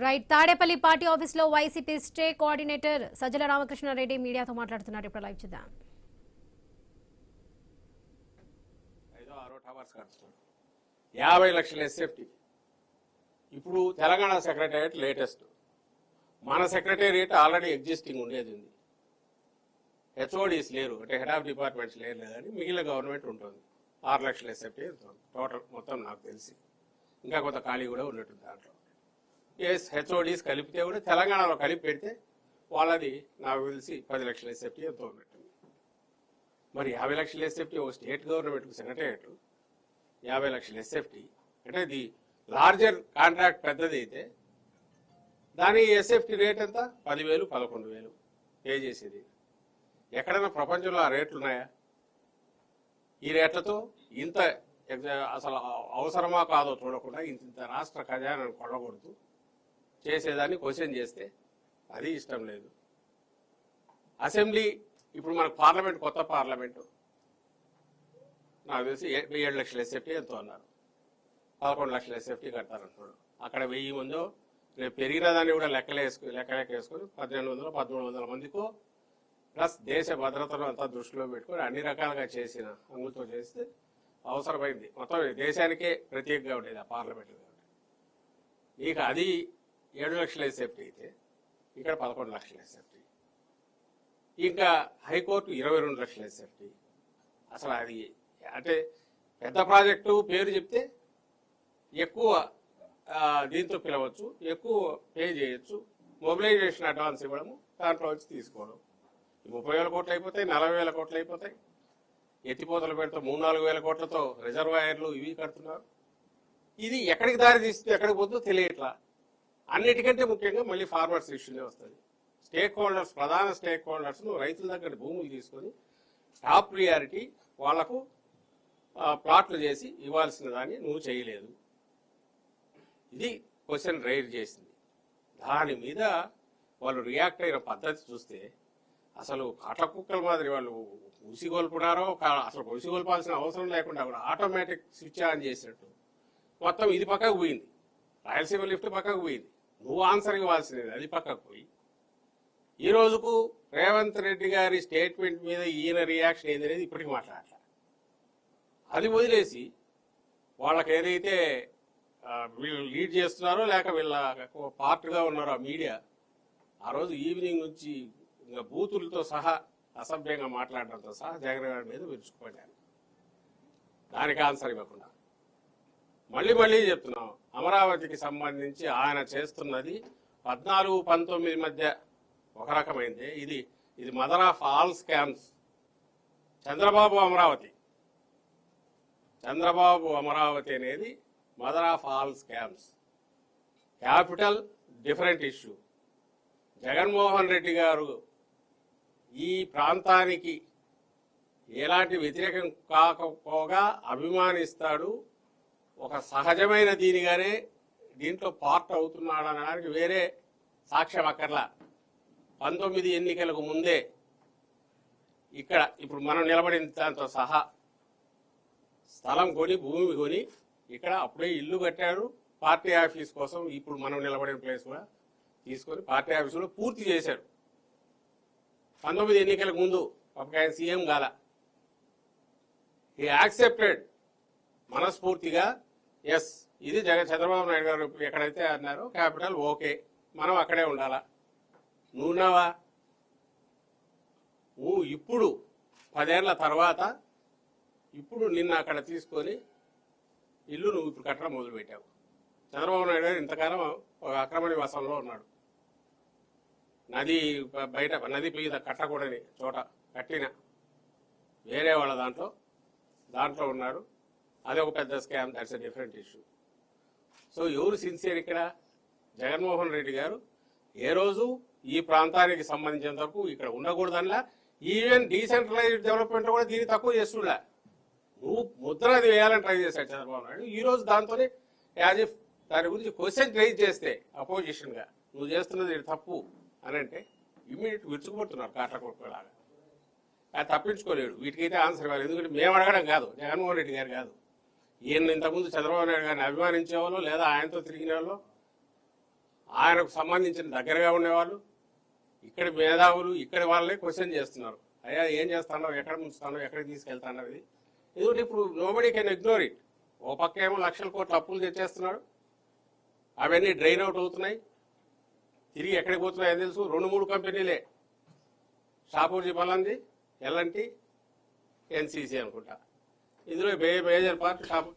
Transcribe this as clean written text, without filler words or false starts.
Right Tadepalli party office లో YCP state coordinator Sajjala Ramakrishna Reddy మీడియాతో మాట్లాడుతున్నారు. ఇప్పుడు లైవ్ చూద్దాం. 50 లక్షల ఎస్ఎఫ్టీ ఇప్పుడు తెలంగాణ సెక్రటేరియట్ లేటెస్ట్. మన సెక్రటేరియట్ ఆల్రెడీ ఎగ్జిస్టింగ్ ఉండేది ఉంది. హెచ్ఓడీస్ లేరు, అంటే హెడ్ ఆఫ్ డిపార్ట్మెంట్స్ లేరు కానీ మిగిలిన గవర్నమెంట్ ఉంటుంది. 6 లక్షల ఎస్ఎఫ్టీ టోటల్ మొత్తం నాకు తెలిసి. ఇంకా కొంత ఖాళీ కూడా ఉన్నట్టుంది దాంట్లో. హెచ్ఓడీస్ కలిపితే కూడా తెలంగాణలో కలిపి పెడితే వాళ్ళది నాకు తెలిసి 10 లక్షల ఎస్ఎఫ్టీ ఎంతో ఉన్నట్టుంది. మరి 50 లక్షల ఎస్ఎఫ్టీ ఒక స్టేట్ గవర్నమెంట్కి సెక్రటేరియట్ 50 లక్షల ఎస్ఎఫ్టీ అంటే ఇది లార్జర్ కాంట్రాక్ట్ పెద్దది అయితే దాని ఎస్ఎఫ్టీ రేట్ ఎంత? 10,000 11,000 పే చేసేది. ఎక్కడైనా ప్రపంచంలో ఆ రేట్లు ఉన్నాయా? ఈ రేట్లతో ఇంత అసలు అవసరమా కాదో చూడకుండా ఇంత రాష్ట్ర ఖజానాను కొల్లగొడుతూ చేసేదాన్ని క్వశ్చన్ చేస్తే అది ఇష్టం లేదు. అసెంబ్లీ ఇప్పుడు మనకు పార్లమెంట్, కొత్త పార్లమెంటు నాకు తెలిసి 7 లక్షల ఎస్ఎఫ్టీ ఎంతో అన్నారు. 11 లక్షల ఎస్ఎఫ్టీ కడతారంటున్నాడు. అక్కడ 1000 మందో రేపు పెరిగిన దాన్ని కూడా లెక్కలేసుకుని 1,800 1,300 మందికో ప్లస్ దేశ భద్రతను అంతా దృష్టిలో పెట్టుకొని అన్ని రకాలుగా చేసిన అంగులతో చేస్తే అవసరమైంది. మొత్తం దేశానికే ప్రత్యేకంగా ఉండేది ఆ పార్లమెంట్. ఇక అది 7 లక్షల ఎస్ఎఫ్టీ అయితే ఇక్కడ 11 లక్షల ఎస్ఎఫ్టీ. ఇంకా హైకోర్టు 22 లక్షల ఎస్ఎఫ్టీ. అసలు అది అంటే పెద్ద ప్రాజెక్టు పేరు చెప్తే ఎక్కువ దీంతో పిలవచ్చు, ఎక్కువ పే చేయొచ్చు, మొబిలైజేషన్ అడ్వాన్స్ ఇవ్వడము, దాంట్లో వచ్చి తీసుకోవడం. 30,000 కోట్లు అయిపోతాయి, 40,000 కోట్లు అయిపోతాయి. ఎత్తిపోతల పేరుతో 3-4 వేల కోట్లతో రిజర్వాయర్లు ఇవి కడుతున్నారు. ఇది ఎక్కడికి దారి తీస్తే ఎక్కడికి పోతుందో తెలియట్లా. అన్నిటికంటే ముఖ్యంగా మళ్ళీ ఫార్మర్స్ ఇష్యూనే వస్తుంది. స్టేక్ హోల్డర్స్, ప్రధాన స్టేక్ హోల్డర్స్ రైతుల దగ్గర భూములు తీసుకొని టాప్ ప్రియారిటీ వాళ్లకు ప్లాట్లు చేసి ఇవ్వాల్సిన దాన్ని నువ్వు చేయలేదు. ఇది క్వశ్చన్ రైజ్ చేసింది. దాని మీద వాళ్ళు రియాక్ట్ అయిన పద్ధతి చూస్తే అసలు కాట్ల కుక్కల మాదిరి వాళ్ళు ఉసిగొల్పున్నారో, అసలు ఉసిగొల్పాల్సిన అవసరం లేకుండా కూడా ఆటోమేటిక్ స్విచ్ ఆన్ చేసినట్టు మొత్తం ఇది పక్కకు పోయింది. రాయలసీమ లిఫ్ట్ పక్కకు పోయింది. నువ్వు ఆన్సర్ ఇవ్వాల్సినది అది పక్కకు పోయి ఈ రోజుకు రేవంత్ రెడ్డి గారి స్టేట్మెంట్ మీద ఈయన రియాక్షన్ ఏందనేది ఇప్పటికి మాట్లాడాలి. అది వదిలేసి వాళ్ళకి ఏదైతే వీళ్ళు లీడ్ చేస్తున్నారో లేక వీళ్ళ పార్ట్గా ఉన్నారో ఆ మీడియా ఆ రోజు ఈవినింగ్ నుంచి ఇంకా బూతులతో సహా అసభ్యంగా మాట్లాడడంతో సహా జగన్ గారి మీద విరుచుకుపడ్డారు. దానికి ఆన్సర్ ఇవ్వకుండా మళ్ళీ చెప్తున్నాం, అమరావతికి సంబంధించి ఆయన చేస్తున్నది 14-19 మధ్య ఒక రకమైంది. ఇది mother of all scams. Chandrababu Amaravati అనేది mother of all scams. Capital different issue. Jaganmohan Reddy garu ఈ ప్రాంతానికి ఎలాంటి వ్యతిరేకం కాకపోగా అభిమానిస్తాడు, ఒక సహజమైన దీనిగానే దీంట్లో పార్ట్ అవుతున్నాడు అనడానికి వేరే సాక్ష్యం అక్కర్లా. 19 ఎన్నికలకు ముందే ఇక్కడ ఇప్పుడు మనం నిలబడిన దాంతో సహా స్థలం కొని, భూమి కొని ఇక్కడ అప్పుడే ఇల్లు కట్టాడు పార్టీ ఆఫీస్ కోసం. ఇప్పుడు మనం నిలబడిన ప్లేస్ కూడా తీసుకొని పార్టీ ఆఫీసులో పూర్తి చేశాడు. 19 ఎన్నికలకు ముందు ఒక ఆయన సీఎం గాల హీ యాక్సెప్టెడ్ మనస్ఫూర్తిగా, ఎస్ ఇది చంద్రబాబు నాయుడు గారు ఎక్కడైతే అన్నారో క్యాపిటల్ ఓకే, మనం అక్కడే ఉండాలా. నువ్వున్నావా? నువ్వు ఇప్పుడు 10 ఏళ్ల తర్వాత ఇప్పుడు నిన్న అక్కడ తీసుకొని ఇల్లు నువ్వు ఇప్పుడు కట్టడం మొదలుపెట్టావు. చంద్రబాబు నాయుడు గారు ఇంతకాలం ఒక అక్రమ నివాసంలో ఉన్నాడు. నది బయట నది మీద కట్టకూడని చోట కట్టిన వేరే వాళ్ళ దాంట్లో ఉన్నాడు. అది ఒక పెద్ద scam. That's a different issue. So ఎవరు సిన్సియర్ ఇక్కడ? జగన్మోహన్ రెడ్డి గారు ఏ రోజు ఈ ప్రాంతానికి సంబంధించినంత వరకు ఇక్కడ ఉండకూడదనిలా, ఈవెన్ డీసెంట్రలైజ్డ్ డెవలప్మెంట్ కూడా దీన్ని తక్కువ చేస్తున్నా. నువ్వు ముద్ర అది వేయాలని ట్రై చేశాడు చంద్రబాబు నాయుడు. ఈ రోజు దాంతోనే యాజ్ ఇఫ్ దాని గురించి క్వశ్చన్ రైజ్ చేస్తే అపోజిషన్గా నువ్వు చేస్తున్నది తప్పు అని అంటే ఇమ్మీడియట్ విరుచుకుపడుతున్నారు కాట్ల కొట్టుకోలాగా. అది తప్పించుకోలేడు. వీటికైతే ఆన్సర్ ఇవ్వాలి. ఎందుకంటే మేము అడగడం కాదు, జగన్మోహన్ రెడ్డి గారు కాదు. ఈయన ఇంతకుముందు చంద్రబాబు నాయుడు గారిని అభిమానించే వాళ్ళు లేదా ఆయనతో తిరిగిన వాళ్ళు ఆయనకు సంబంధించిన దగ్గరగా ఉండేవాళ్ళు, ఇక్కడి మేధావులు, ఇక్కడి వాళ్ళే క్వశ్చన్ చేస్తున్నారు. అయ్యా ఏం చేస్తానో, ఎక్కడ ముంచుతానో, ఎక్కడికి తీసుకెళ్తానో ఇది. ఎందుకంటే ఇప్పుడు నోబడీ కెన్ ఇగ్నోర్ ఇట్. ఓ పక్క ఏమో లక్షల కోట్ల అప్పులు తెచ్చేస్తున్నాడు, అవన్నీ డ్రైన్ అవుట్ అవుతున్నాయి. తిరిగి ఎక్కడికి పోతున్నాయో తెలుసు. 2-3 కంపెనీలే, షాపూర్జీ బలంది, ఎల్ఎన్టీ, ఎన్సీసీ అనుకుంటా. ఇందులో మేజర్ పార్ట్ షాపూర్